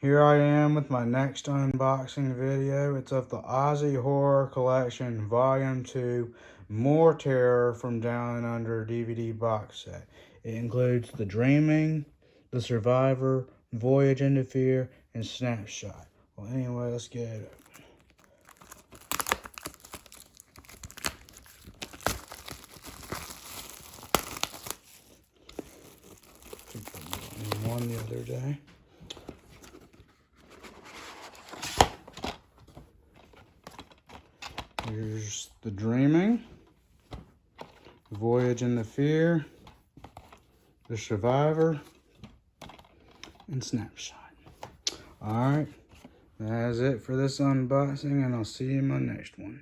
Here I am with my next unboxing video. It's of the Aussie Horror Collection Volume 2, More Terror from Down and Under DVD box set. It includes The Dreaming, The Survivor, Voyage into Fear, and Snapshot. Well, anyway, let's get it open. One the other day. Here's The Dreaming, Voyage into Fear, The Survivor, and Snapshot. Alright, that's it for this unboxing, and I'll see you in my next one.